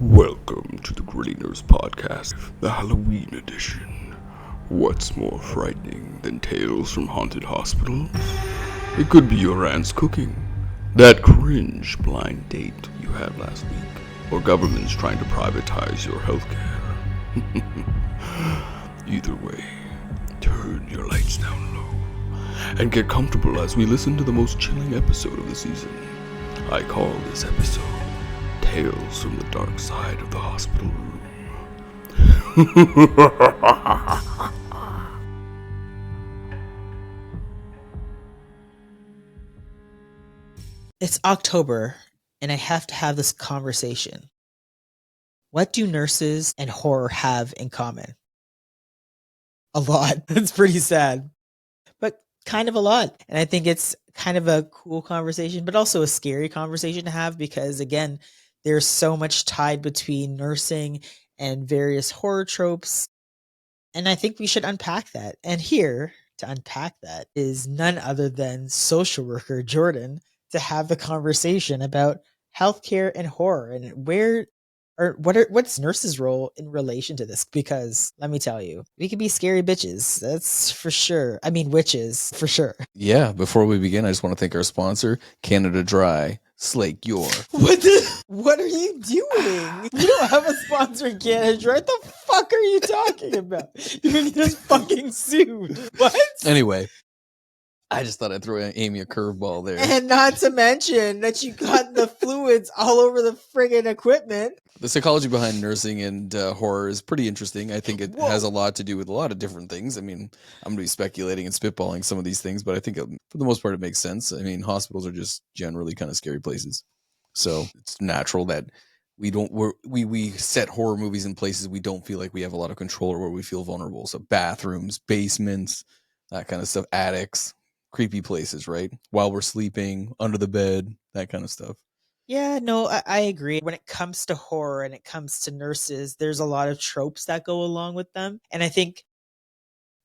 Welcome to the Villainous podcast, the Halloween edition. What's more frightening than tales from haunted hospitals? It could be your aunt's cooking, that cringe blind date you had last week, or governments trying to privatize your healthcare. Either way, turn your lights down low and get comfortable as we listen to the most chilling episode of the season. I call this episode Tales from the Dark Side of the Hospital Room. It's October, and I have to have this conversation. What do nurses and horror have in common? A lot. It's pretty sad, but kind of a lot. And I think it's kind of a cool conversation, but also a scary conversation to have because, again, there's so much tied between nursing and various horror tropes. And I think we should unpack that. And here to unpack that is none other than social worker Jordan to have the conversation about healthcare and horror and what's nurses' role in relation to this? Because let me tell you, we could be scary bitches. That's for sure. I mean, witches for sure. Yeah, before we begin, I just want to thank our sponsor, Canada Dry. Slake your. What are you doing? You don't have a sponsor in Canada. What the fuck are you talking about? You're gonna get us fucking sued. What? Anyway, I just thought I'd throw Amie a curveball there. And not to mention that you got the fluids all over the friggin' equipment. The psychology behind nursing and horror is pretty interesting. I think it has a lot to do with a lot of different things. I mean, I'm going to be speculating and spitballing some of these things, but I think for the most part it makes sense. I mean, hospitals are just generally kind of scary places. So it's natural that we set horror movies in places we don't feel like we have a lot of control or where we feel vulnerable. So bathrooms, basements, that kind of stuff, attics, creepy places, right? While we're sleeping, under the bed, that kind of stuff. Yeah, no, I agree. When it comes to horror and it comes to nurses, there's a lot of tropes that go along with them. And I think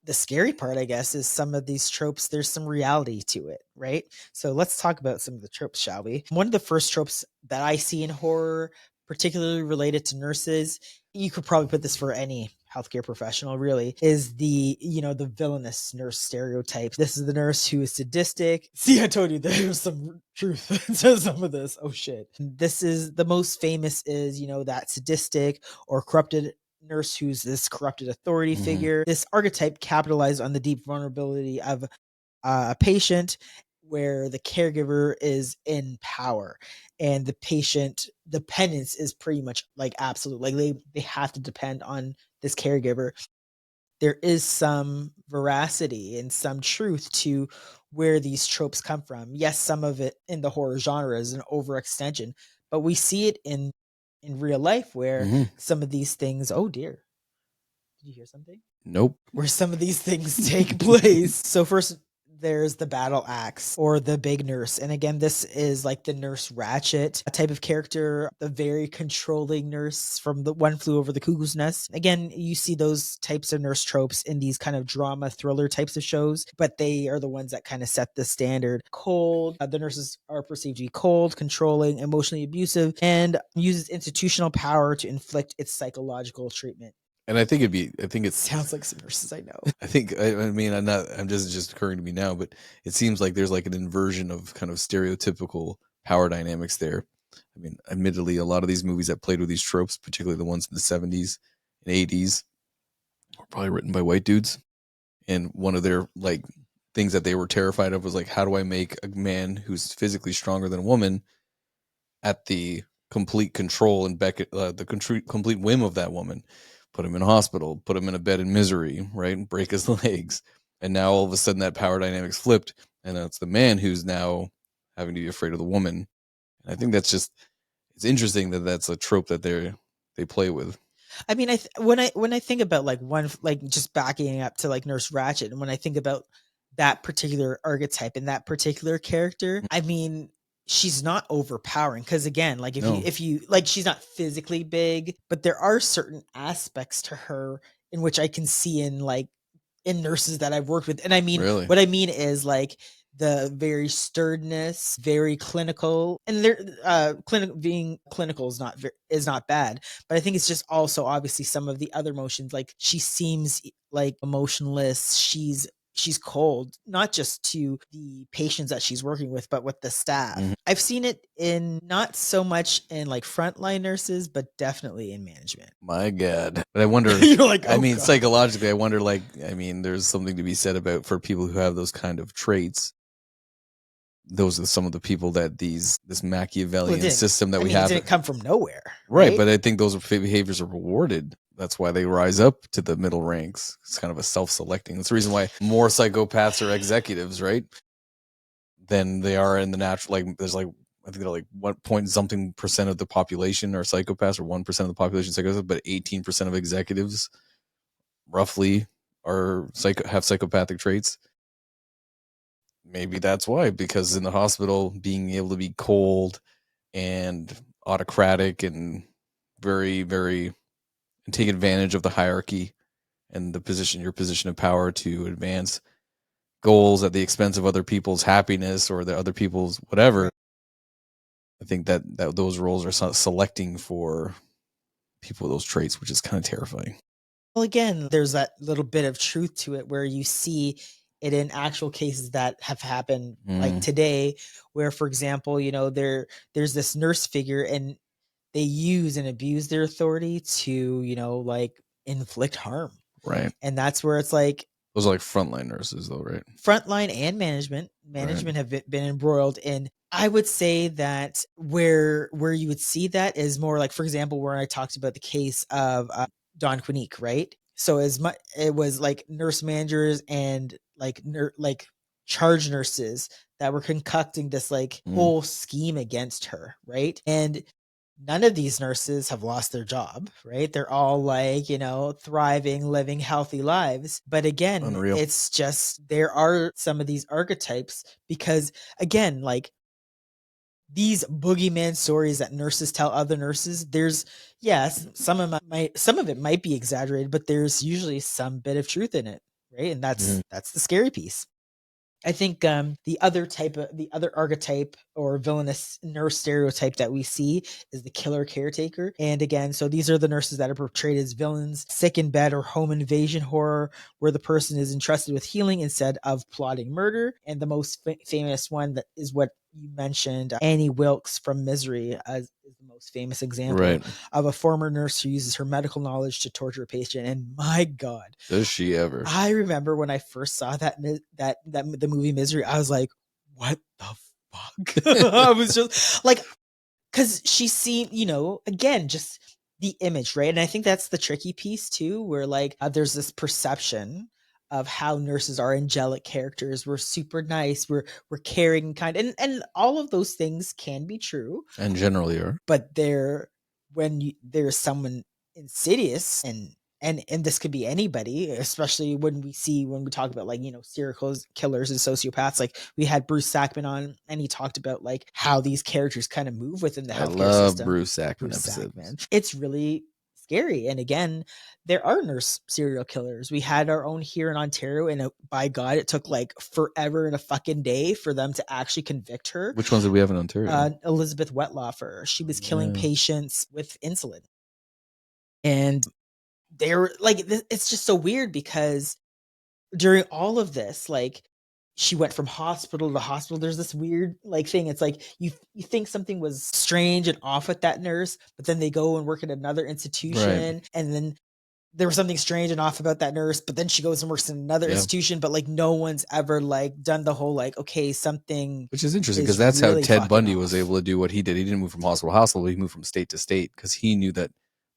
the scary part, I guess, is some of these tropes, there's some reality to it, right? So let's talk about some of the tropes, shall we? One of the first tropes that I see in horror, particularly related to nurses, you could probably put this for any healthcare professional really, is the villainous nurse stereotype. This is the nurse who is sadistic. See, I told you there's some truth to some of this. Oh shit. This is the most famous is, that sadistic or corrupted nurse who's this corrupted authority figure. This archetype capitalized on the deep vulnerability of a patient where the caregiver is in power and the patient dependence is pretty much like absolute, like they have to depend on this caregiver. There is some veracity and some truth to where these tropes come from. Yes, some of it in the horror genre is an overextension, but we see it in real life where some of these things, oh dear. Did you hear something? Nope. Where some of these things take place. So first there's the battle axe or the big nurse. And again, this is like the Nurse Ratched type of character, the very controlling nurse from the One Flew Over the Cuckoo's Nest. Again, you see those types of nurse tropes in these kind of drama thriller types of shows, but they are the ones that kind of set the standard. Cold, the nurses are perceived to be cold, controlling, emotionally abusive, and uses institutional power to inflict its psychological treatment. And I think it sounds like some nurses I know. I'm just occurring to me now, but it seems like there's like an inversion of kind of stereotypical power dynamics there. I mean, admittedly, a lot of these movies that played with these tropes, particularly the ones in the 70s and 80s, were probably written by white dudes. And one of their like things that they were terrified of was like, how do I make a man who's physically stronger than a woman at the complete control and complete whim of that woman? Put him in a hospital, put him in a bed in misery, right? And break his legs. And now all of a sudden that power dynamic's flipped. And it's the man who's now having to be afraid of the woman. And I think that's just, it's interesting that that's a trope that they play with. I mean, when I think about like just backing up to like Nurse Ratched, and when I think about that particular archetype and that particular character, I mean, she's not overpowering because again, like if you like, she's not physically big, but there are certain aspects to her in which I can see in nurses that I've worked with. And I mean, Really? What I mean is like the very sturdiness, very clinical, and being clinical is not bad, but I think it's just also obviously some of the other emotions. Like she seems like emotionless. She's cold, not just to the patients that she's working with, but with the staff. I've seen it in not so much in like frontline nurses, but definitely in management. My God. But I wonder, You're like, I oh, mean, God. psychologically, I wonder, like, I mean, there's something to be said about for people who have those kind of traits. Those are some of the people that this Machiavellian system that we have. It didn't come from nowhere. Right. But I think those behaviors are rewarded. That's why they rise up to the middle ranks. It's kind of a self-selecting. That's the reason why more psychopaths are executives, right? Than they are in the natural. Like, there's like, I think they're like what point something percent of the population are psychopaths, or 1% of the population psychopaths, but 18% of executives roughly have psychopathic traits. Maybe that's why, because in the hospital, being able to be cold and autocratic and very, very, and take advantage of the hierarchy and your position of power to advance goals at the expense of other people's happiness or the other people's whatever. I think that those roles are selecting for people with those traits, which is kind of terrifying. Well, again, there's that little bit of truth to it where you see it in actual cases that have happened like today, where, for example, there's this nurse figure and they use and abuse their authority to, like inflict harm. Right. And that's where it's like, those are like frontline nurses though, right? Frontline and management have been embroiled in. I would say that where you would see that is more like, for example, where I talked about the case of Don Quinique, right? So it was like nurse managers and like charge nurses that were concocting this like whole scheme against her, right? And none of these nurses have lost their job, right? They're all like, thriving, living healthy lives. But again, Unreal. It's just there are some of these archetypes because, again, like these boogeyman stories that nurses tell other nurses, there's, yes, some of it might be exaggerated, but there's usually some bit of truth in it, right? And that's the scary piece. I think the other archetype or villainous nurse stereotype that we see is the killer caretaker. And again, so these are the nurses that are portrayed as villains, sick in bed or home invasion horror, where the person is entrusted with healing instead of plotting murder. And the most famous one that is what you mentioned, Annie Wilkes from Misery, is the most famous example of a former nurse who uses her medical knowledge to torture a patient. And my God, does she ever? I remember when I first saw the movie Misery, I was like, what the fuck? I was just like, because she seemed, again, just the image, right? And I think that's the tricky piece too, where like there's this perception of how nurses are angelic characters. We're super nice. We're caring and kind, and all of those things can be true, and generally are. But there's someone insidious and this could be anybody, especially when we talk about like, serial killers and sociopaths. Like we had Bruce Sackman on and he talked about like how these characters kind of move within the healthcare system. Bruce Sackman. It's really scary. And again, there are nurse serial killers. We had our own here in Ontario, and by God, it took like forever and a fucking day for them to actually convict her. Which ones did we have in Ontario? Elizabeth Wetlaufer. She was killing patients with insulin. And they were like, it's just so weird because during all of this, like she went from hospital to hospital. There's this weird like thing. It's like you think something was strange and off with that nurse, but then they go and work at another institution, and then there was something strange and off about that nurse, but then she goes and works in another institution. But like no one's ever like done the whole like, okay, something. Which is interesting because that's really how Ted Bundy was able to do what he did. He didn't move from hospital to hospital. He moved from state to state because he knew that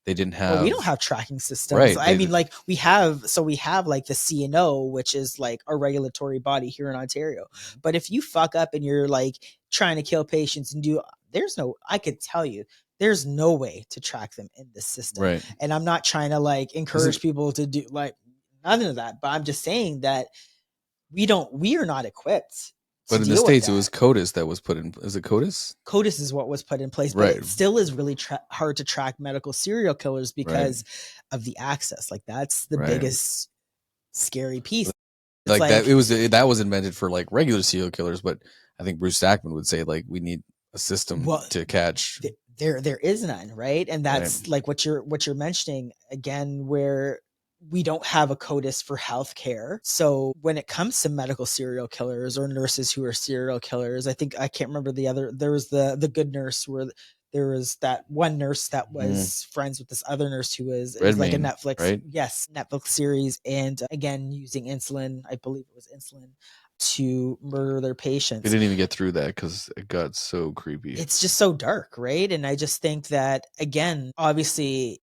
they didn't have. Well, we don't have tracking systems. I mean, like we have like the CNO, which is like a regulatory body here in Ontario. But if you fuck up and you're like trying to kill patients and I could tell you, there's no way to track them in this system. Right. And I'm not trying to like encourage people to do like none of that, but I'm just saying that we are not equipped. But in the States, it was CODIS that was put in. Is it CODIS? CODIS is what was put in place, but it still is really hard to track medical serial killers because of the access. Like that's the biggest scary piece. It's Like that, that was invented for like regular serial killers, but I think Bruce Stackman would say like we need a system to catch. There is none, right? And that's like what you're mentioning again, where we don't have a CODIS for healthcare. So when it comes to medical serial killers or nurses who are serial killers, I can't remember the other. There was the Good Nurse, where there was that one nurse that was friends with this other nurse who was, it was like a Netflix, right? Yes, Netflix series, and again using insulin. I believe it was insulin to murder their patients. They didn't even get through that because it got so creepy. It's just so dark, right? And I just think that, again, obviously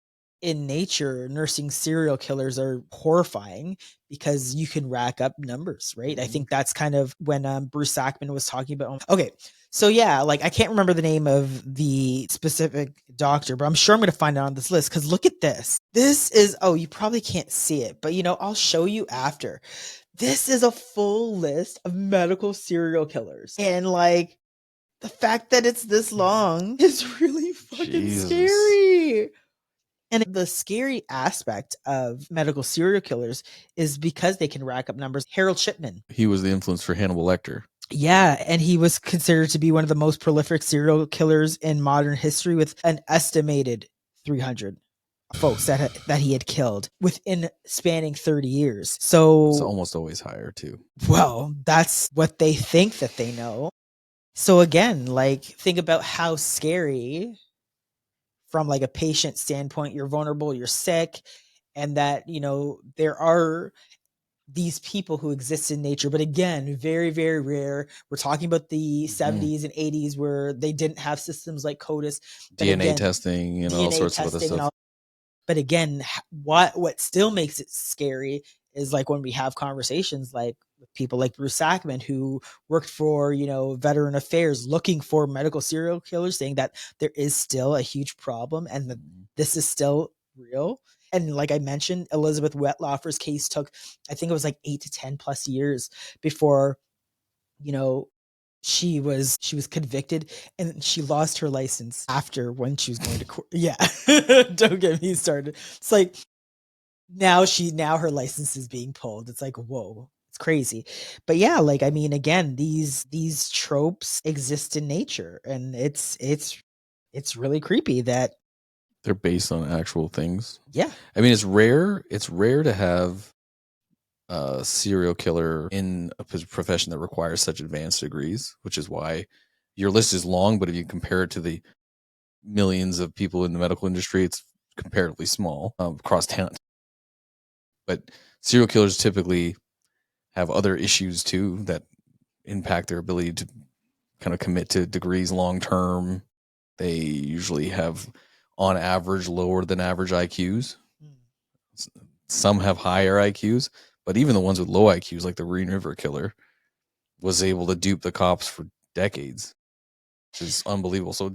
in nature, nursing serial killers are horrifying because you can rack up numbers, right? I think that's kind of when Bruce Sackman was talking about. Okay, so yeah, like I can't remember the name of the specific doctor, but I'm sure I'm going to find it on this list because look at this. This is, you probably can't see it, but I'll show you after. This is a full list of medical serial killers. And like the fact that it's this long is really fucking scary. And the scary aspect of medical serial killers is because they can rack up numbers. Harold Shipman. He was the influence for Hannibal Lecter. Yeah, and he was considered to be one of the most prolific serial killers in modern history, with an estimated 300 folks that he had killed within spanning 30 years. So it's almost always higher too. Well, that's what they think that they know. So again, like think about how scary from like a patient standpoint, you're vulnerable, you're sick, and that, there are these people who exist in nature, but again, very, very rare. We're talking about the 70s and 80s where they didn't have systems like CODIS, DNA testing and all sorts of other stuff. But again, what still makes it scary is like when we have conversations like with people like Bruce Sackman, who worked for, Veteran Affairs, looking for medical serial killers, saying that there is still a huge problem and that this is still real. And like I mentioned, Elizabeth Wetlaufer's case took, I think it was like 8 to 10 plus years before, she was convicted, and she lost her license after when she was going to court. Yeah. Don't get me started. It's like now her license is being pulled. It's like, whoa, it's crazy. But yeah, like, I mean, again, these tropes exist in nature, and it's really creepy that they're based on actual things. Yeah. I mean, it's rare to have a serial killer in a profession that requires such advanced degrees, which is why your list is long, but if you compare it to the millions of people in the medical industry, it's comparatively small across town. But serial killers typically have other issues too that impact their ability to kind of commit to degrees long term. They usually have, on average, lower than average IQs. Some have higher IQs, but even the ones with low IQs, like the Green River Killer, was able to dupe the cops for decades, which is unbelievable. So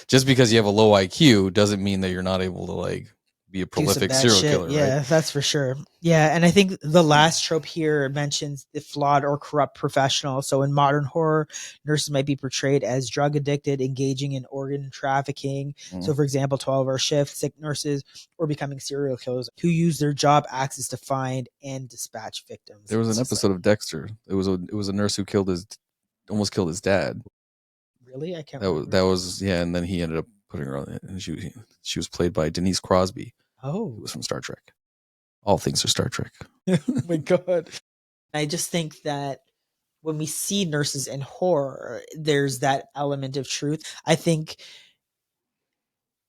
just because you have a low IQ doesn't mean that you're not able to like be a prolific serial killer. Yeah, right? That's for sure. Yeah, and I think the last trope here mentions the flawed or corrupt professional. So in modern horror, nurses might be portrayed as drug addicted, engaging in organ trafficking. So for example, 12-hour shift, sick nurses, or becoming serial killers who use their job access to find and dispatch victims. There was an episode of Dexter. It was a nurse who almost killed his dad. Really? I can't remember. That was and then he ended up putting her on, and she was played by Denise Crosby. Oh, it was from Star Trek. All things are Star Trek. Oh my God. I just think that when we see nurses in horror, there's that element of truth. I think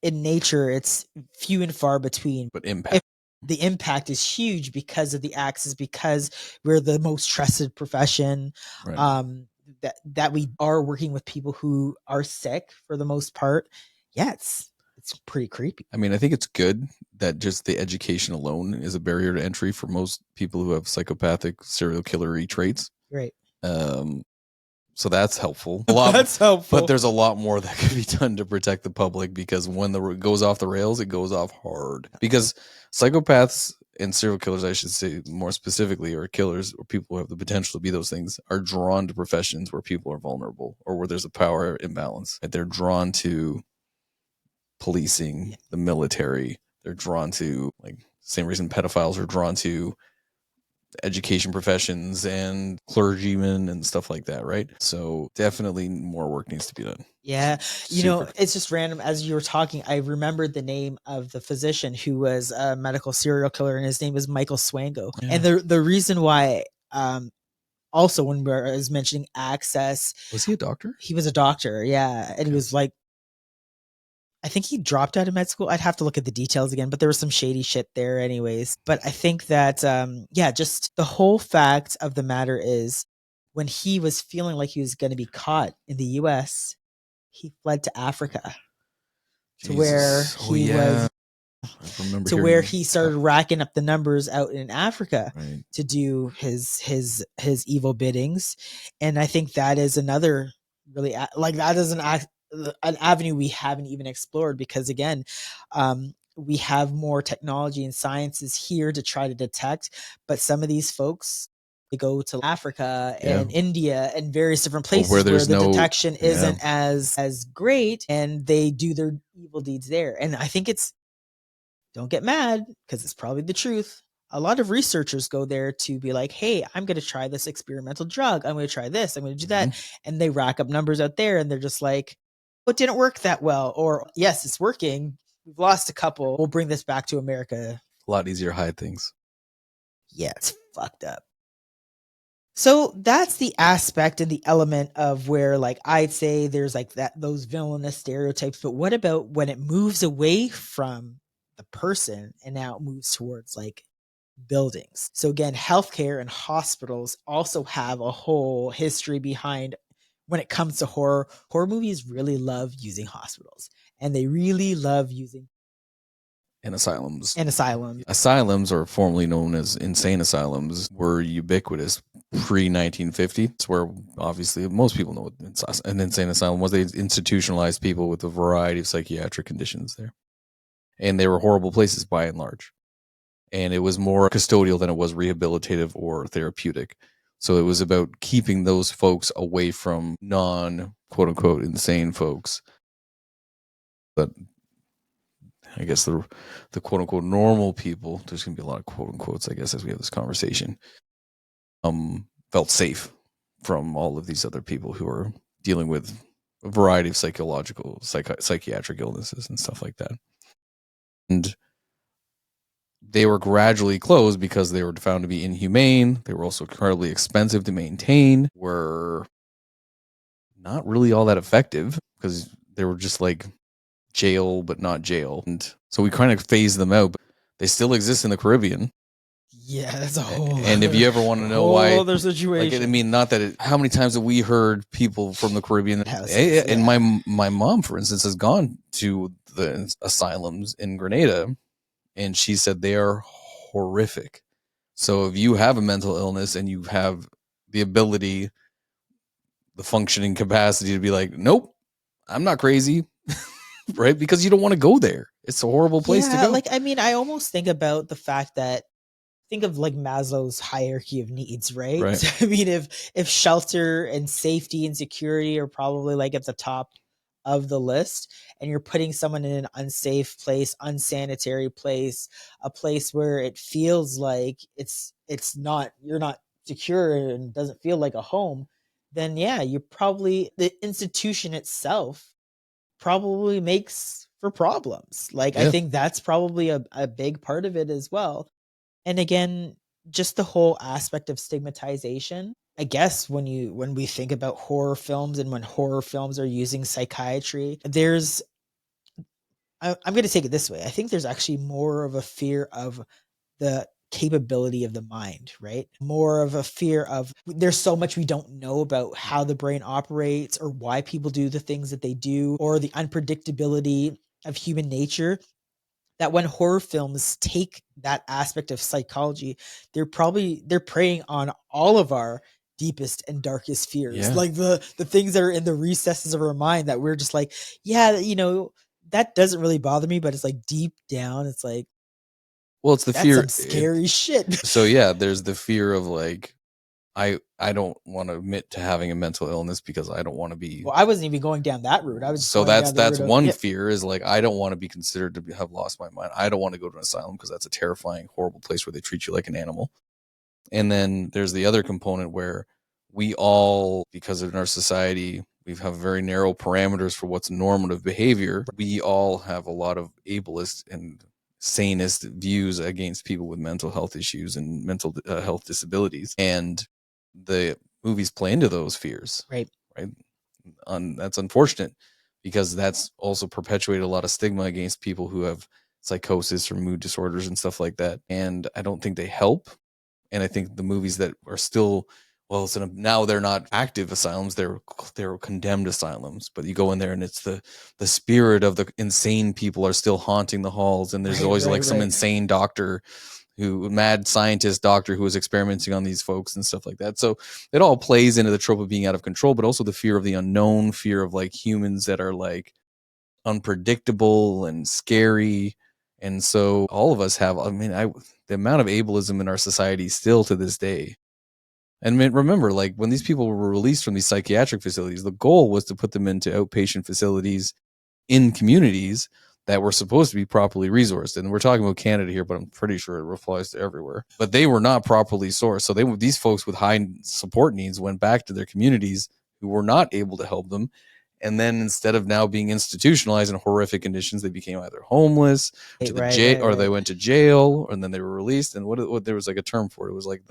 in nature, it's few and far between. But impact. The impact is huge because of the axis, because we're the most trusted profession. Right. That we are working with people who are sick for the most part. Yeah, it's pretty creepy. I mean, I think it's good that just the education alone is a barrier to entry for most people who have psychopathic serial killery traits. Right. So that's helpful. That's helpful. But there's a lot more that could be done to protect the public, because when it goes off the rails, it goes off hard. Because psychopaths and serial killers, I should say more specifically, or killers or people who have the potential to be those things, are drawn to professions where people are vulnerable or where there's a power imbalance. They're drawn to policing, the military. They're drawn to, like, same reason pedophiles are drawn to education professions and clergymen and stuff like that, right? So definitely more work needs to be done. Yeah. You Super. know, it's just random. As you were talking, I remembered the name of the physician who was a medical serial killer, and his name was Michael Swango. Yeah. And the reason why, also when I was mentioning access, Was he a doctor? he was a doctor. Yeah. And he was like, I think he dropped out of med school. I'd have to look at the details again, but there was some shady shit there anyways. But I think that, yeah, just the whole fact of the matter is when he was feeling like he was going to be caught in the US, he fled to Africa to where he was, I remember to where he started racking up the numbers out in Africa Right. to do his evil biddings. And I think that is another really like that is an avenue we haven't even explored, because again, we have more technology and sciences here to try to detect, but some of these folks, they go to Africa and India and various different places where the detection isn't as great, and they do their evil deeds there. And I think it's, don't get mad because it's probably the truth, a lot of researchers go there to be like, hey, I'm going to try this experimental drug, I'm going to try this, I'm going to do that, and they rack up numbers out there, and they're just like, it didn't work that well, or yes, it's working, we've lost a couple, we'll bring this back to America. A lot easier to hide things. Yeah, it's fucked up. So that's the aspect and the element of where, like, I'd say there's like that, those villainous stereotypes. But what about when it moves away from the person and now it moves towards like buildings? So again, healthcare and hospitals also have a whole history behind when it comes to horror. Horror movies really love using hospitals, and they really love using asylums. Asylums, or formerly known as insane asylums, were ubiquitous pre-1950. It's where obviously most people know what an insane asylum was. They institutionalized people with a variety of psychiatric conditions there. And they were horrible places by and large. And it was more custodial than it was rehabilitative or therapeutic. So it was about keeping those folks away from non-quote-unquote insane folks. But I guess the quote-unquote normal people, there's going to be a lot of quote-unquotes, I guess, as we have this conversation, felt safe from all of these other people who are dealing with a variety of psychiatric illnesses and stuff like that. And they were gradually closed because they were found to be inhumane. They were also incredibly expensive to maintain, were not really all that effective because they were just like jail, but not jail. And so we kind of phased them out, but they still exist in the Caribbean. Yeah, that's a whole. And if you ever want to know why, other situation. Like, I mean, not that how many times have we heard people from the Caribbean? And my mom, for instance, has gone to the asylums in Grenada, and she said they are horrific. So if you have a mental illness and you have the ability, the functioning capacity to be like, nope, I'm not crazy. Right? Because you don't want to go there. It's a horrible place to go. Like, I mean, I almost think about the fact that, think of like Maslow's hierarchy of needs, right? So, I mean, if shelter and safety and security are probably like at the top of the list, and you're putting someone in an unsafe place, unsanitary place, a place where it feels like it's not, you're not secure and doesn't feel like a home, then yeah, you probably, the institution itself probably makes for problems. Like, I think that's probably a big part of it as well. And again, just the whole aspect of stigmatization. I guess when we think about horror films and when horror films are using psychiatry, there's, I'm going to take it this way. I think there's actually more of a fear of the capability of the mind, right? More of a fear of, there's so much we don't know about how the brain operates or why people do the things that they do, or the unpredictability of human nature, that when horror films take that aspect of psychology, they're preying on all of our deepest and darkest fears. Like the things that are in the recesses of our mind that we're just like, yeah, that doesn't really bother me, but it's like deep down, it's like, well, it's the that's fear, some scary shit. So yeah, there's the fear of like, I don't want to admit to having a mental illness because I don't want to be. Well, I wasn't even going down that route. I was. So that's one fear, is like, I don't want to be considered to have lost my mind. I don't want to go to an asylum because that's a terrifying, horrible place where they treat you like an animal. And then there's the other component where we all, because in our society, we have very narrow parameters for what's normative behavior. We all have a lot of ableist and sanist views against people with mental health issues and mental health disabilities. And the movies play into those fears. Right. That's unfortunate, because that's also perpetuated a lot of stigma against people who have psychosis or mood disorders and stuff like that. And I don't think they help. And I think the movies that are still, well, now they're not active asylums, they're condemned asylums, but you go in there and it's the spirit of the insane people are still haunting the halls, and there's always some insane doctor, mad scientist doctor who was experimenting on these folks and stuff like that. So it all plays into the trope of being out of control, but also the fear of the unknown, fear of like humans that are like unpredictable and scary. And so all of us have, the amount of ableism in our society still to this day. And remember, like when these people were released from these psychiatric facilities, the goal was to put them into outpatient facilities in communities that were supposed to be properly resourced. And we're talking about Canada here, but I'm pretty sure it applies to everywhere. But they were not properly sourced. So these folks with high support needs went back to their communities who were not able to help them. And then instead of now being institutionalized in horrific conditions, they became either homeless or they went to jail, and then they were released. And what there was like a term for it. It was like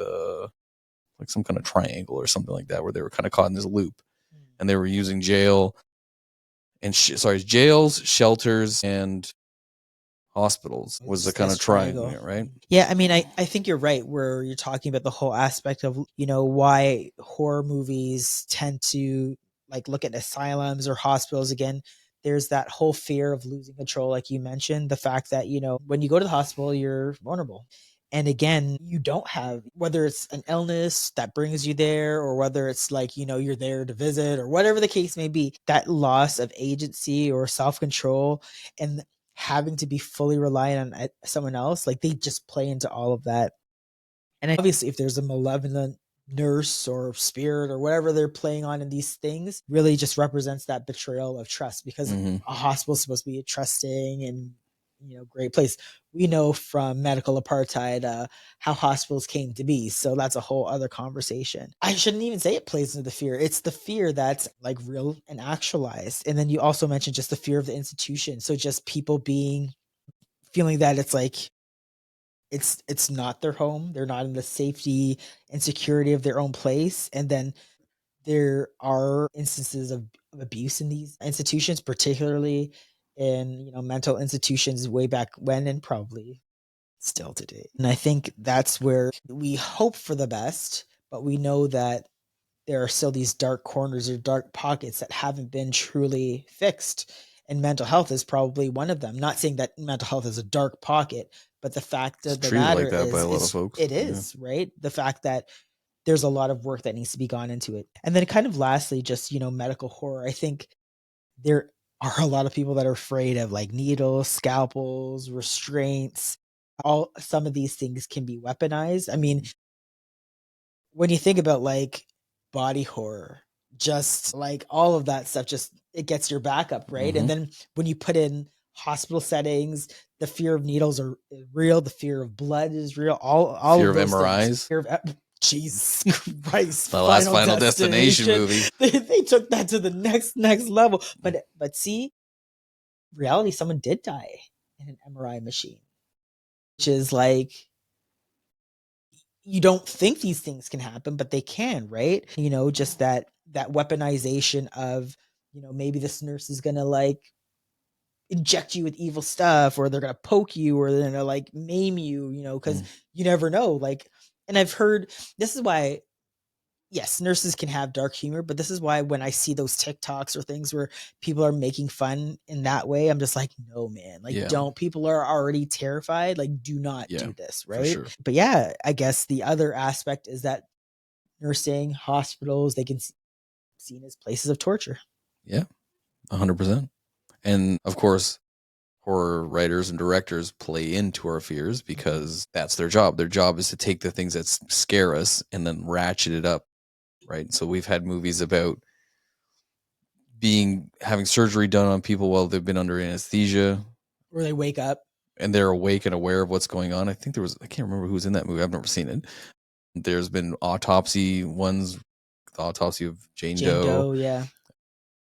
some kind of triangle or something like that, where they were kind of caught in this loop, and they were using jails, shelters, and hospitals was the kind of triangle, right? Yeah, I mean, I think you're right where you're talking about the whole aspect of, why horror movies tend to like look at asylums or hospitals again. There's that whole fear of losing control, like you mentioned, the fact that, when you go to the hospital, you're vulnerable. And again, you don't have, whether it's an illness that brings you there, or whether it's like, you're there to visit, or whatever the case may be, that loss of agency or self-control and having to be fully reliant on someone else, like they just play into all of that. And obviously, if there's a malevolent nurse or spirit or whatever they're playing on in these things, really just represents that betrayal of trust, because a hospital is supposed to be a trusting and great place. We know from medical apartheid how hospitals came to be, so that's a whole other conversation. I shouldn't even say it plays into the fear. It's the fear that's like real and actualized. And then you also mentioned just the fear of the institution, so just people feeling that it's like it's not their home, they're not in the safety and security of their own place. And then there are instances of abuse in these institutions, particularly in mental institutions way back when, and probably still today. And I think that's where we hope for the best, but we know that there are still these dark corners or dark pockets that haven't been truly fixed. And mental health is probably one of them. Not saying that mental health is a dark pocket, but the fact of the matter like that by a lot of folks. It is, right? The fact that there's a lot of work that needs to be gone into it. And then kind of lastly, just, medical horror. I think there are a lot of people that are afraid of like needles, scalpels, restraints. Some of these things can be weaponized. I mean, when you think about like body horror, just like all of that stuff, just it gets your back up, right? And then when you put in hospital settings, the fear of needles is real, the fear of blood is real, all fear of those MRIs. Fear of Jesus Christ, the last Final Destination movie. They took that to the next level. But see, reality, someone did die in an MRI machine, which is like, you don't think these things can happen, but they can, right? Just that weaponization of, maybe this nurse is gonna like inject you with evil stuff, or they're gonna poke you, or they're gonna like maim you, because you never know. Like, and I've heard, this is why, yes, nurses can have dark humor, but this is why when I see those TikToks or things where people are making fun in that way, I'm just like, no, man, like don't, people are already terrified. Like, do not do this, right? Sure. But yeah, I guess the other aspect is that nursing, hospitals, they can be seen as places of torture. Yeah, 100%. And of course, horror writers and directors play into our fears because that's their job. Their job is to take the things that scare us and then ratchet it up, right? So we've had movies about having surgery done on people while they've been under anesthesia, where they wake up and they're awake and aware of what's going on. I think I can't remember who's in that movie. I've never seen it. There's been autopsy ones, the autopsy of Jane Jane Doe. Doe, yeah.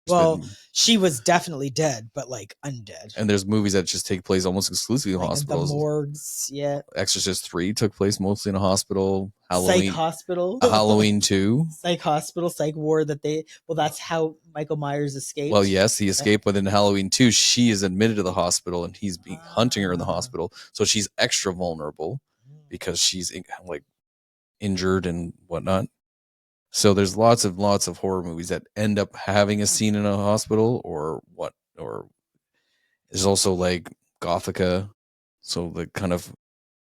Well, she was definitely dead, but like undead. And there's movies that just take place almost exclusively in Like hospitals. The morgues, yeah. Exorcist 3 took place mostly in a hospital. Halloween, Psych Hospital. Halloween 2. Psych Hospital, Psych Ward that's how Michael Myers escaped. Well, yes, he escaped, but in Halloween 2, she is admitted to the hospital and he's hunting her in the hospital. So she's extra vulnerable because she's like injured and whatnot. So there's lots of horror movies that end up having a scene in a hospital or there's also like Gothica. So the kind of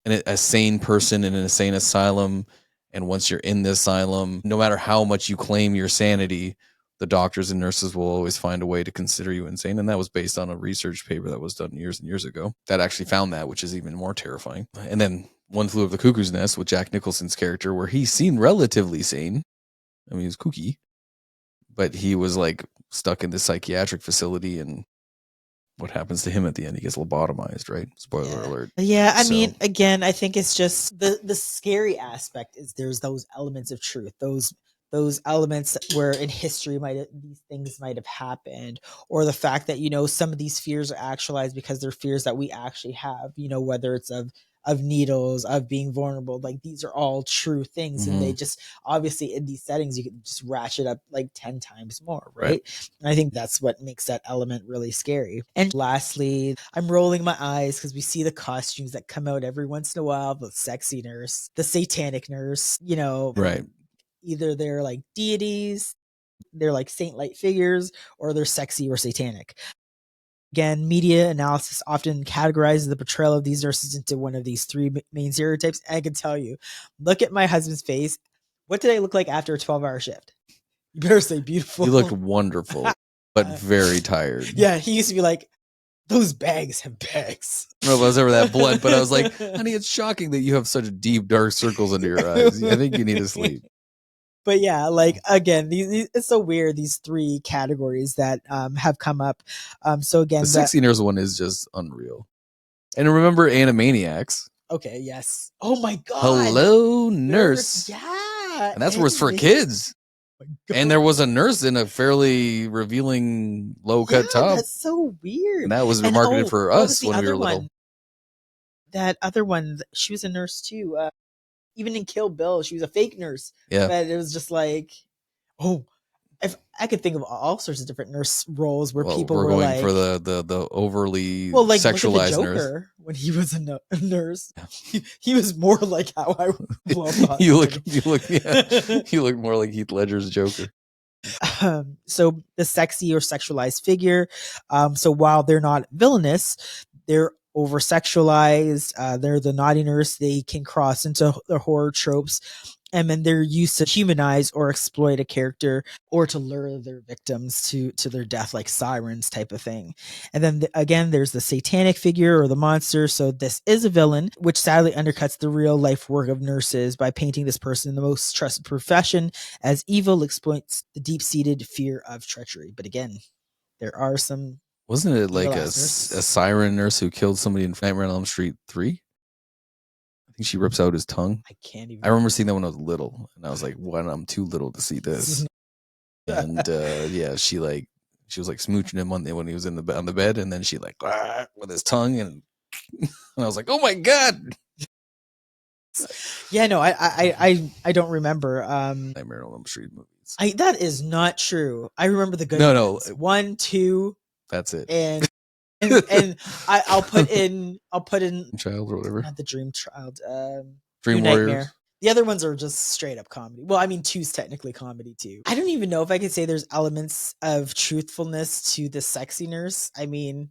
a sane person in an insane asylum. And once you're in the asylum, no matter how much you claim your sanity, the doctors and nurses will always find a way to consider you insane. And that was based on a research paper that was done years and years ago that actually found that, which is even more terrifying. And then One Flew Over the Cuckoo's Nest with Jack Nicholson's character, where he seemed relatively sane. I mean, he was kooky, but he was like stuck in this psychiatric facility, and what happens to him at the end? He gets lobotomized, right? Spoiler alert. Yeah, I mean, again, I think it's just the scary aspect is there's those elements of truth, those elements where in history these things might have happened, or the fact that some of these fears are actualized because they're fears that we actually have. Whether it's of needles, of being vulnerable, like these are all true things, and they just obviously in these settings you can just ratchet up like 10 times more, right? And I think that's what makes that element really scary. And lastly, I'm rolling my eyes because we see the costumes that come out every once in a while, the sexy nurse, the satanic nurse, right? Either they're like deities, they're like saint-like figures, or they're sexy or satanic. Again, media analysis often categorizes the portrayal of these nurses into one of these three main stereotypes. I can tell you, look at my husband's face. What did I look like after a 12-hour shift? You better say beautiful. You looked wonderful, but very tired. Yeah, he used to be like, those bags have bags. I don't know if I was ever that blunt, but I was like, honey, it's shocking that you have such deep, dark circles under your eyes. I think you need to sleep. But yeah, like again, it's so weird, these three categories that have come up. So again, the sexy nurse one is just unreal. And remember Animaniacs. Okay, yes. Oh my god. Hello, nurse. Yeah. And that's worse for kids. And there was a nurse in a fairly revealing low-cut top. That's so weird. And that was marketed for us when we were little. That other one, she was a nurse too. Even in Kill Bill, she was a fake nurse. Yeah. But it was just like, if I could think of all sorts of different nurse roles where people were going like, for the overly like sexualized look at the Joker nurse. When he was a nurse, he was more like how I you look more like Heath Ledger's Joker. So the sexy or sexualized figure. So while they're not villainous, they're over sexualized. They're the naughty nurse. They can cross into the horror tropes, and then they're used to humanize or exploit a character or to lure their victims to their death, like sirens type of thing. And then again, there's the satanic figure or the monster. So this is a villain, which sadly undercuts the real life work of nurses by painting this person in the most trusted profession as evil, exploits the deep-seated fear of treachery. But again, there are some. Wasn't it like a siren nurse who killed somebody in Nightmare on Elm Street 3? I think she rips out his tongue. I can't even. I remember seeing that when I was little, and I was like, "What? I'm too little to see this." And yeah, she was like smooching him when he was on the bed, and then she like with his tongue, and I was like, "Oh my god!" Yeah, no, I don't remember. Nightmare on Elm Street movies. That is not true. I remember the good ones. 1, 2. That's it. And I'll put in Child or whatever. Not the Dream Child. Dream Warriors. Nightmare. The other ones are just straight up comedy. Well, I mean, 2's technically comedy too. I don't even know if I could say there's elements of truthfulness to the sexy nurse. I mean,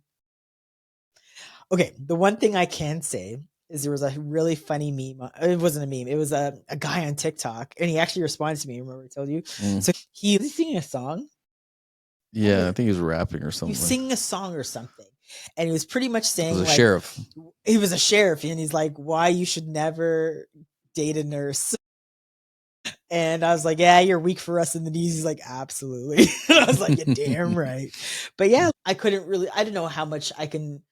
okay, the one thing I can say is there was a really funny meme. It wasn't a meme. It was a guy on TikTok, and he actually responded to me. Remember I told you? So he was singing a song. Yeah, I think he was rapping or something. He was singing a song or something. And he was pretty much saying, he was a sheriff. He was a sheriff, and he's like, why you should never date a nurse. And I was like, yeah, you're weak for us in the knees. He's like, absolutely. I was like, you're damn right. But yeah, I don't know how much I can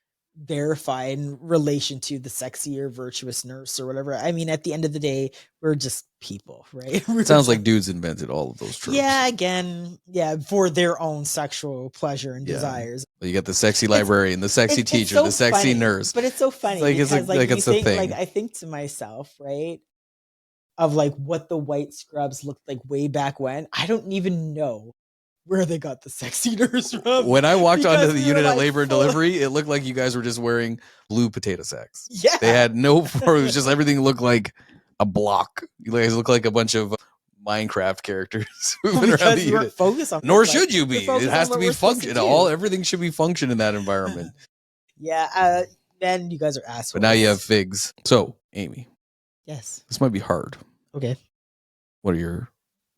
verify in relation to the sexier virtuous nurse or whatever. I mean, at the end of the day, we're just people, right? It sounds like dudes invented all of those tropes. Yeah, again, yeah, for their own sexual pleasure and desires. You got the sexy librarian, the sexy teacher, so the sexy funny, nurse. But it's so funny like because like you it's a think, thing. like, I think to myself, right, of like what the white scrubs looked like way back when. I don't even know where they got the sexy nurse from. When I walked onto the we unit were, at like, labor and full- delivery, it looked like you guys were just wearing blue potato sacks. Yeah. They had no, it was just everything looked like a block. You guys look like a bunch of Minecraft characters moving around because the we weren't unit. focused on Nor this, should like, you we're be. It focused has on to what be we're supposed to function. do. Everything should be function in that environment. Yeah, then you guys are assholes. But now you have figs. So, Amy, yes. this might be hard. Okay. What are your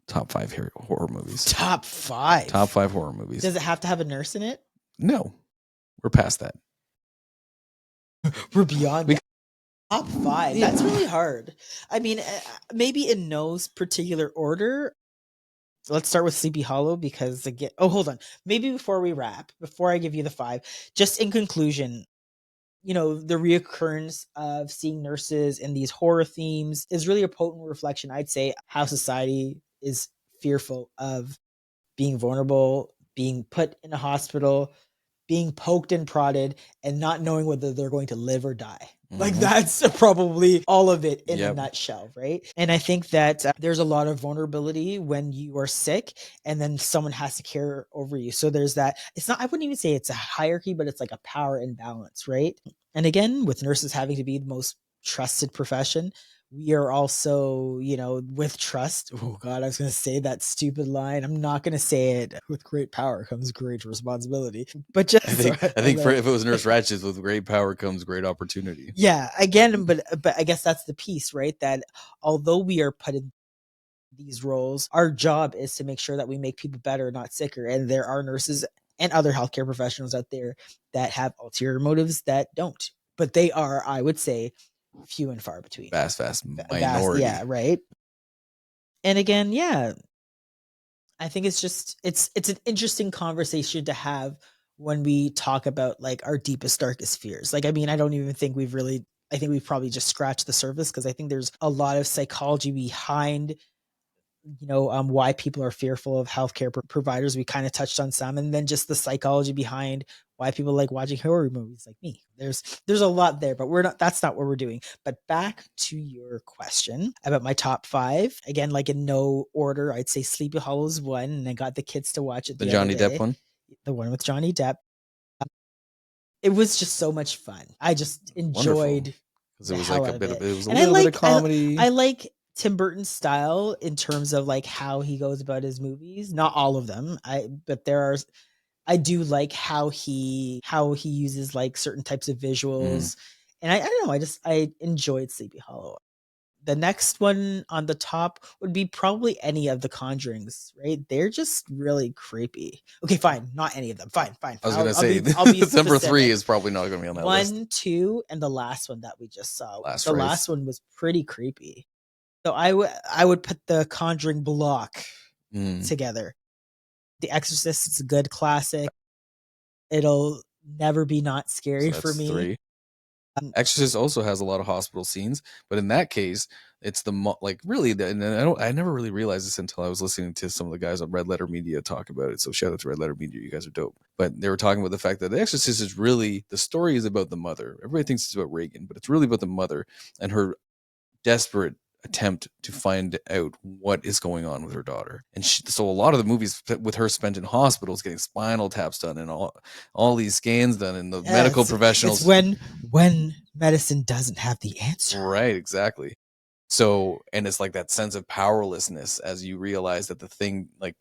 top 5 horror movies? Top 5. Top 5 horror movies. Does it have to have a nurse in it? No, we're past that. We're beyond that. Top 5. That's really hard. I mean, maybe in no particular order. Let's start with Sleepy Hollow because again. Oh, hold on. Maybe before we wrap, before I give you the 5, just in conclusion, the reoccurrence of seeing nurses in these horror themes is really a potent reflection, I'd say, how society is fearful of being vulnerable, being put in a hospital, being poked and prodded, and not knowing whether they're going to live or die. Like, that's probably all of it in a nutshell, right? And I think that there's a lot of vulnerability when you are sick and then someone has to care over you. So there's that. It's not, I wouldn't even say it's a hierarchy, but it's like a power imbalance, right? And again, with nurses having to be the most trusted profession, we are also, with trust. Oh God, I was going to say that stupid line. I'm not going to say it. With great power comes great responsibility. But just, I think if it was Nurse Ratched, with great power comes great opportunity. Yeah, again, but I guess that's the piece, right? That although we are put in these roles, our job is to make sure that we make people better, not sicker. And there are nurses and other healthcare professionals out there that have ulterior motives that don't. But they are, I would say, few and far between. Vast minority. Yeah, right. And again, yeah, I think it's just it's an interesting conversation to have when we talk about like our deepest, darkest fears. Like, I mean, I don't even think I think we've probably just scratched the surface because I think there's a lot of psychology behind why people are fearful of healthcare providers. We kind of touched on some, and then just the psychology behind why people like watching horror movies like me. There's a lot there, but that's not what we're doing. But back to your question about my top 5. Again, like in no order, I'd say Sleepy Hollow's 1, and I got the kids to watch it. The Johnny Depp one? The one with Johnny Depp. It was just so much fun. I just enjoyed because it was like it was a and little bit of comedy. I like Tim Burton's style in terms of like how he goes about his movies. Not all of them, but I do like how he uses like certain types of visuals, and I don't know. I enjoyed Sleepy Hollow. The next one on the top would be probably any of the Conjurings, right? They're just really creepy. Okay, fine, not any of them. Fine. I was going to say I'll be number specific. 3 is probably not going to be on that list. 1, 2, and the last one that we just saw. Last one was pretty creepy. So I would put the Conjuring block together. The Exorcist is a good classic. It'll never be not scary for me. 3. Exorcist also has a lot of hospital scenes, but in that case, it's and I never really realized this until I was listening to some of the guys on Red Letter Media talk about it. So shout out to Red Letter Media, you guys are dope. But they were talking about the fact that The Exorcist is really, the story is about the mother. Everybody thinks it's about Reagan, but it's really about the mother and her desperate attempt to find out what is going on with her daughter. And so a lot of the movies with her spent in hospitals getting spinal taps done and all these scans done, and the medical professionals. It's when medicine doesn't have the answer. Right, exactly. So, and it's like that sense of powerlessness as you realize that the thing, like,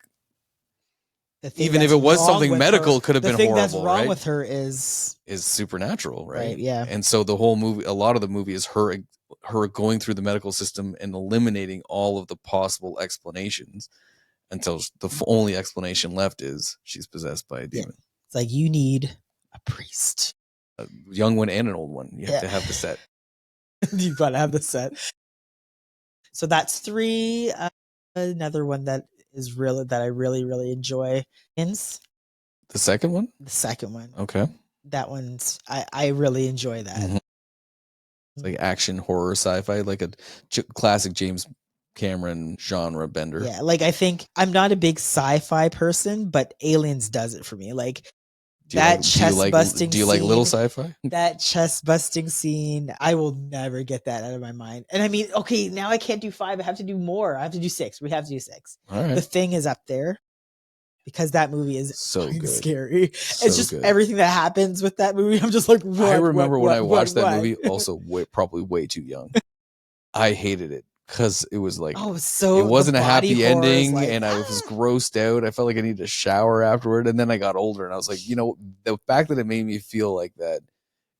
even if it was something medical, could have been horrible. The thing that's wrong with her is supernatural, right? Yeah. And so the whole movie, a lot of the movie is her going through the medical system and eliminating all of the possible explanations until the only explanation left is she's possessed by a demon. Yeah. It's like, you need a priest, a young one and an old one. You have to have the set. You've got to have the set. So that's 3. Another one that I really, really enjoy is the second one. The second one. Okay. That one's I really enjoy that. Mhm. It's like action, horror, sci-fi, like a classic James Cameron genre bender. Yeah, like I think I'm not a big sci-fi person, but Aliens does it for me. Like that chest busting do you like little scene, sci-fi? that chest busting scene, I will never get that out of my mind. And I mean, okay, now I can't do 5. I have to do more. I have to do 6. We have to do 6. All right. The Thing is up there because that movie is So good. scary. So it's just good. everything that happens with that movie. I'm just like, I remember when I watched that movie, also probably way too young. I hated it because it was like, oh, so it wasn't a happy ending, like, and I was grossed out. I felt like I needed a shower afterward, and then I got older, and I was like, the fact that it made me feel like that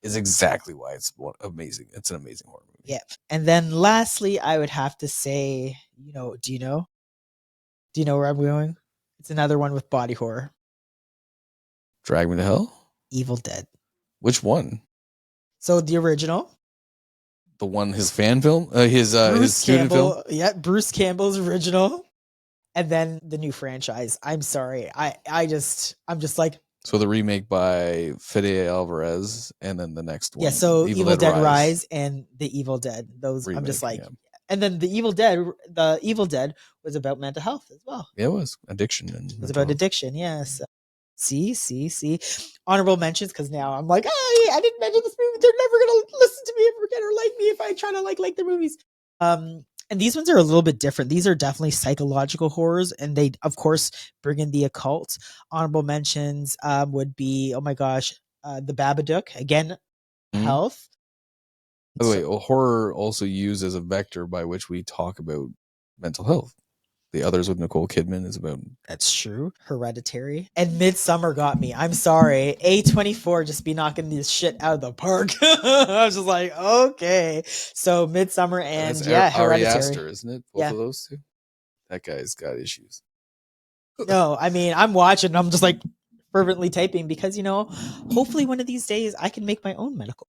is exactly why it's amazing. It's an amazing horror movie. Yeah. And then lastly, I would have to say, do you know where I'm going? It's another one with body horror. Drag Me to Hell? Evil Dead. Which one? So the original. The one, his fan film? His student Campbell, film? Yeah, Bruce Campbell's original. And then the new franchise. I'm sorry. I'm just like. So the remake by Fede Alvarez, and then the next one. Yeah, so Evil Dead Rise and The Evil Dead. Those remake, I'm just like. Yeah. And then the Evil Dead was about mental health as well. Yeah, it was addiction. It was about addiction, yes. See. Honorable mentions, because now I'm like, oh, yeah, I didn't mention this movie. They're never gonna listen to me ever again or like me if I try to like their movies. And these ones are a little bit different. These are definitely psychological horrors, and they, of course, bring in the occult. Honorable mentions would be, oh my gosh, The Babadook. Again, health. By the way, horror also used as a vector by which we talk about mental health. The Others with Nicole Kidman is about... That's true. Hereditary. And Midsummer got me. I'm sorry. A24 just be knocking this shit out of the park. I was just like, okay. So Midsummer and Ari Hereditary. Aster, isn't it? Both of those two? That guy's got issues. No, I mean, I'm watching. I'm just like fervently typing because, hopefully one of these days I can make my own medical.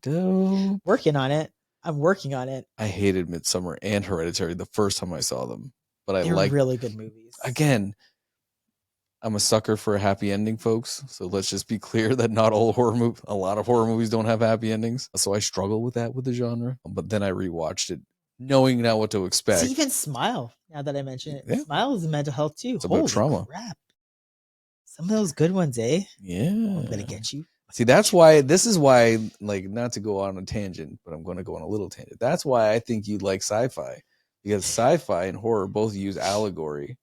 Dope. Working on it. I'm working on it. I hated Midsummer and Hereditary the first time I saw them, but They're really good movies. Again, I'm a sucker for a happy ending, folks. So let's just be clear that not all a lot of horror movies don't have happy endings. So I struggle with that with the genre. But then I rewatched it, knowing now what to expect. See, even Smile. Now that I mention it, yeah. Smile is mental health too. It's about trauma. Crap. Some of those good ones, eh? Yeah, I'm gonna get you. See, this is why, like, not to go on a tangent, but I'm going to go on a little tangent. That's why I think you'd like sci-fi, because sci-fi and horror both use allegory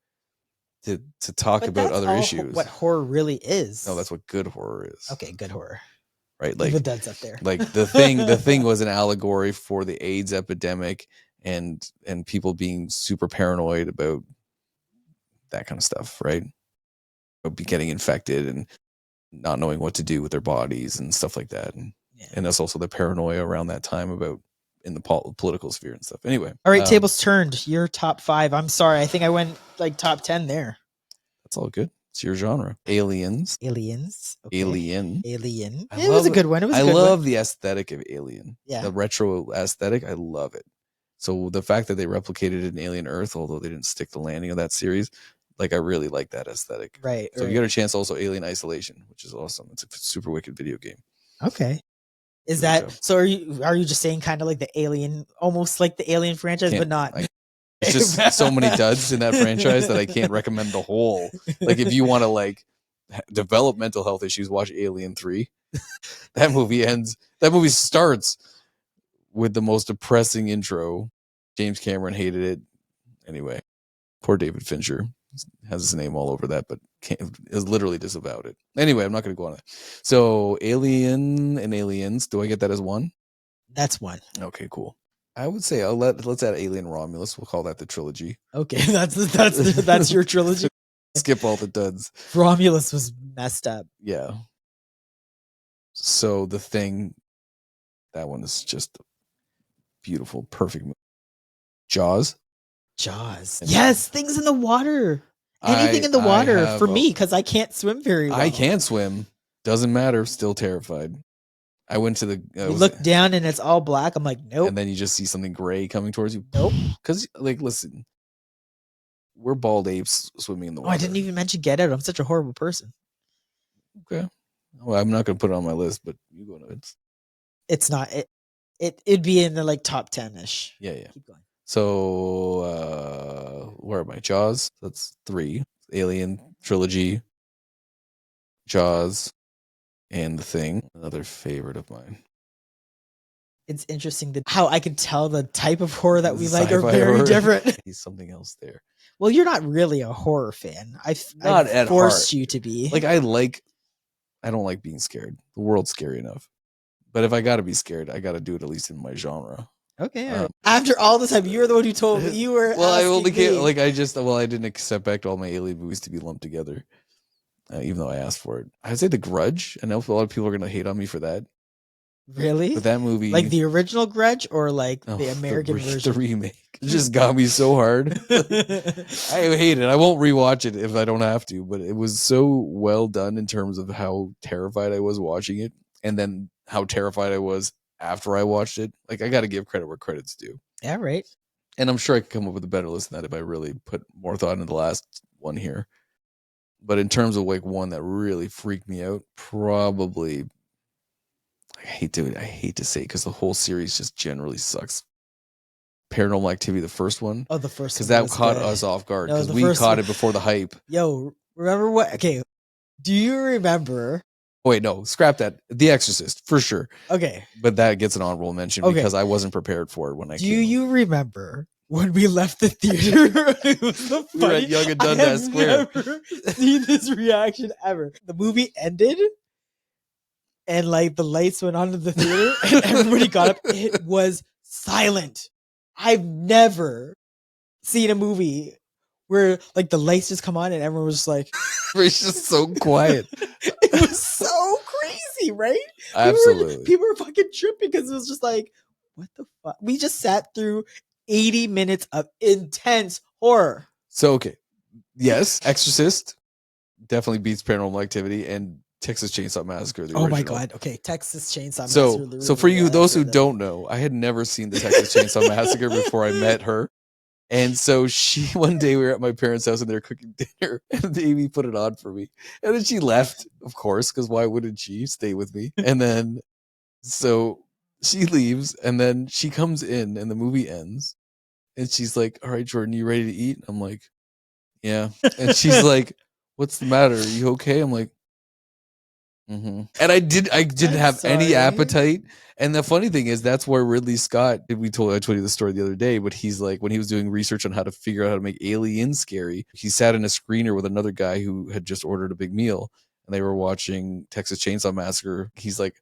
to talk about other issues. What horror really is. No, that's what good horror is. Okay, good horror. Right, like Evil Dead's up there. Like the thing was an allegory for the AIDS epidemic and people being super paranoid about that kind of stuff, right? About getting infected and not knowing what to do with their bodies and stuff like that, and that's also the paranoia around that time about in the political sphere and stuff. Anyway, all right, tables turned. Your top 5. I'm sorry, I think I went like top 10 there. That's all good. It's your genre. Aliens. Okay. Alien. It was a good one. I love the aesthetic of Alien. Yeah, the retro aesthetic. I love it. So the fact that they replicated it in Alien Earth, although they didn't stick the landing of that series, like, I really like that aesthetic. Right. So if you get a chance, also Alien Isolation, which is awesome. It's a super wicked video game. Okay. Is that so? Are you just saying kind of like the Alien, almost like the Alien franchise, but not? It's just so many duds in that franchise that I can't recommend the whole. Like, if you want to like develop mental health issues, watch Alien 3. That movie starts with the most depressing intro. James Cameron hated it. Anyway, poor David Fincher has his name all over that, but is literally disavowed it. Anyway, I'm not going to go on that. So Alien and Aliens, do I get that as one? That's one. Okay, cool. I would say let's add Alien Romulus. We'll call that the trilogy. Okay, that's your trilogy. Skip all the duds. Romulus was messed up. Yeah. So The Thing, that one is just beautiful, perfect movie. Jaws. Yes, things in the water. Anything in the water for me, because I can't swim very well. I can't swim. Doesn't matter. Still terrified. I went to the... you look down and it's all black. I'm like, nope. And then you just see something gray coming towards you. Nope. Because, like, listen, we're bald apes swimming in the water. I didn't even mention Get Out. I'm such a horrible person. Okay. Well, I'm not going to put it on my list, but you go nuts. It's not. It'd be in the like top 10-ish. Yeah, yeah. Keep going. So, where am I? Jaws. That's 3. Alien trilogy. Jaws, and The Thing. Another favorite of mine. It's interesting how I can tell the type of horror that we like are Sci-fi very horror. different. He's something else there. Well, you're not really a horror fan. Not I've at forced heart. you to be. Like I don't like being scared. The world's scary enough. But if I got to be scared, I got to do it at least in my genre. Okay. All right. After all the time, you were the one who told me you were. Well, I only can't. like I didn't accept all my alien movies to be lumped together, even though I asked for it. I'd say The Grudge. I know a lot of people are gonna hate on me for that. Really? But that movie, like the original Grudge, or like the American version, the remake, it just got me so hard. I hate it. I won't rewatch it if I don't have to. But it was so well done in terms of how terrified I was watching it, and then how terrified I was after I watched it. Like I got to give credit where credit's due. Yeah, right. And I'm sure I could come up with a better list than that if I really put more thought into the last one here. But in terms of like one that really freaked me out, probably. I hate to say it because the whole series just generally sucks. Paranormal Activity, the first one. Oh, the first one. Because that caught us off guard because we caught it before the hype. Yo, remember what? Okay. Do you remember? Wait, no, scrap that. The Exorcist, for sure. Okay. But that gets an honorable mention because I wasn't prepared for it when I came. Do you remember when we left the theater? It was so funny. We were at Young and Dundas Square. I've never seen this reaction ever. The movie ended. And like the lights went on in the theater and everybody got up. It was silent. I've never seen a movie where like the lights just come on and everyone was just like, it's just so quiet. It was so crazy, right? Absolutely. People were fucking tripping because it was just like, what the fuck? We just sat through 80 minutes of intense horror. So, okay. Yes, Exorcist definitely beats Paranormal Activity and Texas Chainsaw Massacre. The original. My God. Okay. Texas Chainsaw Massacre. So for you, those who don't know, I had never seen the Texas Chainsaw Massacre before I met her. And so one day we were at my parents' house and they were cooking dinner and Amie put it on for me. And then she left, of course, because why wouldn't she stay with me? And then, so she leaves and then she comes in and the movie ends. And she's like, all right, Jordan, you ready to eat? I'm like, yeah. And she's like, what's the matter? Are you okay? I'm like, mm-hmm. And I didn't have any appetite. And the funny thing is, that's where Ridley Scott. I told you the story the other day, but he's like, when he was doing research on how to figure out how to make Alien scary, he sat in a screener with another guy who had just ordered a big meal, and they were watching Texas Chainsaw Massacre. He's like,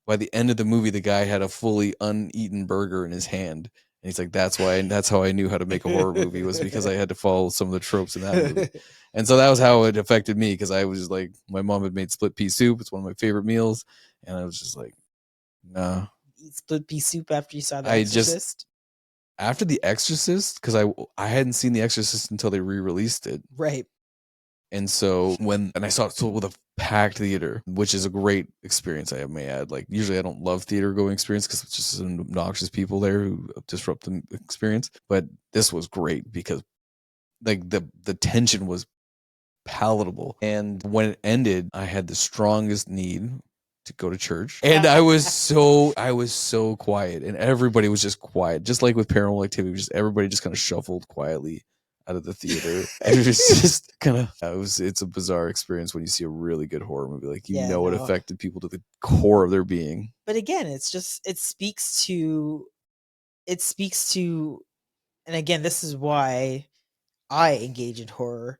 by the end of the movie, the guy had a fully uneaten burger in his hand. And he's like, that's how I knew how to make a horror movie, was because I had to follow some of the tropes in that movie. And so that was how it affected me, because I was just like, my mom had made split pea soup. It's one of my favorite meals. And I was just like, nah. Eat split pea soup after you saw The Exorcist? After The Exorcist, because I hadn't seen The Exorcist until they re-released it. Right. And so I saw it with a packed theater, which is a great experience, I may add. Like, usually I don't love theater going experience because it's just some obnoxious people there who disrupt the experience. But this was great because like the tension was palatable. And when it ended, I had the strongest need to go to church. And I was so quiet, and everybody was just quiet. Just like with Paranormal Activity, everybody just kind of shuffled quietly out of the theater. And it was just kind of, it's a bizarre experience when you see a really good horror movie. Like, it affected people to the core of their being. But again, it speaks to, and again, this is why I engage in horror.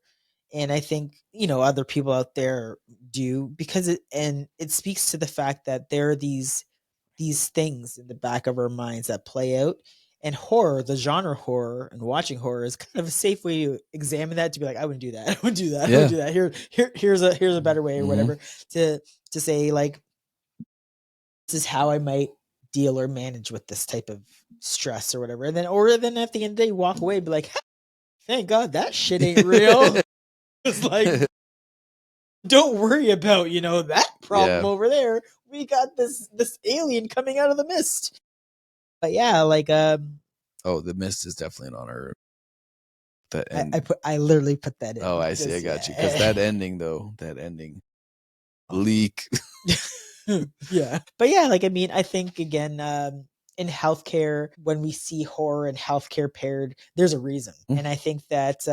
And I think, other people out there do, because it speaks to the fact that there are these things in the back of our minds that play out. And horror, the genre horror and watching horror, is kind of a safe way to examine that, to be like, I wouldn't do that. I wouldn't do that. I wouldn't do that. Here's a better way, or whatever, to say, like, this is how I might deal or manage with this type of stress or whatever. And then, at the end of the day, walk away and be like, thank God that shit ain't real. It's like, don't worry about, that problem over there. We got this alien coming out of the mist. But yeah, like, oh, The Mist is definitely an honor. I literally put that in. Oh, I see. I got you. Because that ending. bleak. Yeah. But yeah, like, I mean, I think again, in healthcare, when we see horror and healthcare paired, there's a reason. And I think that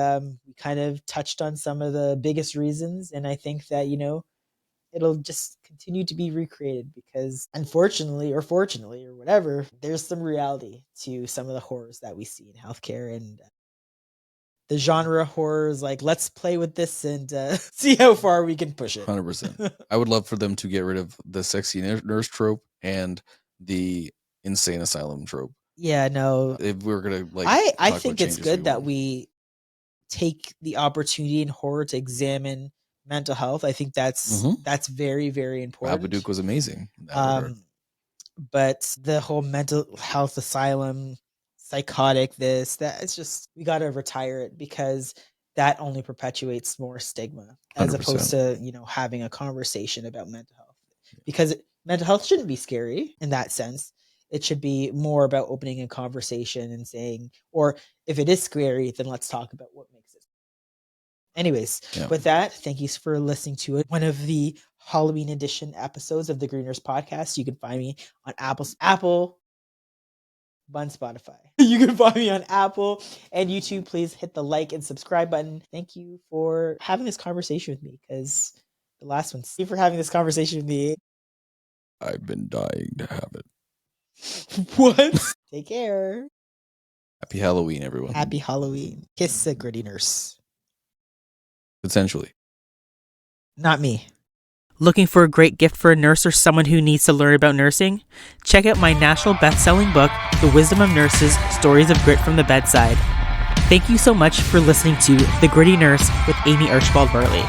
we kind of touched on some of the biggest reasons. And I think that, it'll just continue to be recreated because unfortunately or fortunately or whatever, there's some reality to some of the horrors that we see in healthcare. And the genre horror is like, let's play with this and see how far we can push it. 100%. I would love for them to get rid of the sexy nurse trope and the insane asylum trope. Yeah, no. If we're gonna I think it's good that we take the opportunity in horror to examine mental health. I think that's very, very important. Babadook was amazing in that regard. But the whole mental health asylum, psychotic, it's just, we got to retire it because that only perpetuates more stigma as 100%. opposed to, having a conversation about mental health. Because mental health shouldn't be scary in that sense. It should be more about opening a conversation and saying, or if it is scary, then let's talk about what makes it. Anyways, with that, thank you for listening to it. One of the Halloween edition episodes of the Green Nurse podcast. You can find me on Apple, Spotify. You can find me on Apple and YouTube. Please hit the like and subscribe button. Thank you for having this conversation with me because the last one. Thank you for having this conversation with me. I've been dying to have it. What? Take care. Happy Halloween, everyone. Happy Halloween. Kiss a gritty nurse. Potentially. Not me. Looking for a great gift for a nurse or someone who needs to learn about nursing? Check out my national best-selling book, The Wisdom of Nurses, Stories of Grit from the Bedside. Thank you so much for listening to The Gritty Nurse with Amie Archibald-Varley.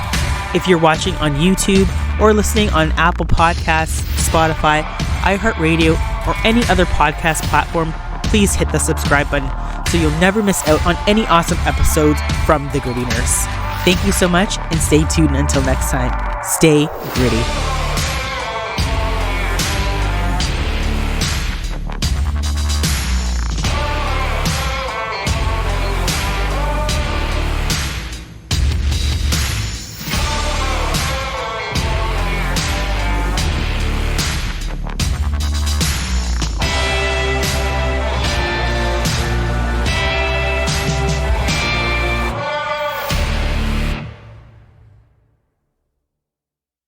If you're watching on YouTube or listening on Apple Podcasts, Spotify, iHeartRadio, or any other podcast platform, please hit the subscribe button so you'll never miss out on any awesome episodes from The Gritty Nurse. Thank you so much and stay tuned until next time. Stay gritty.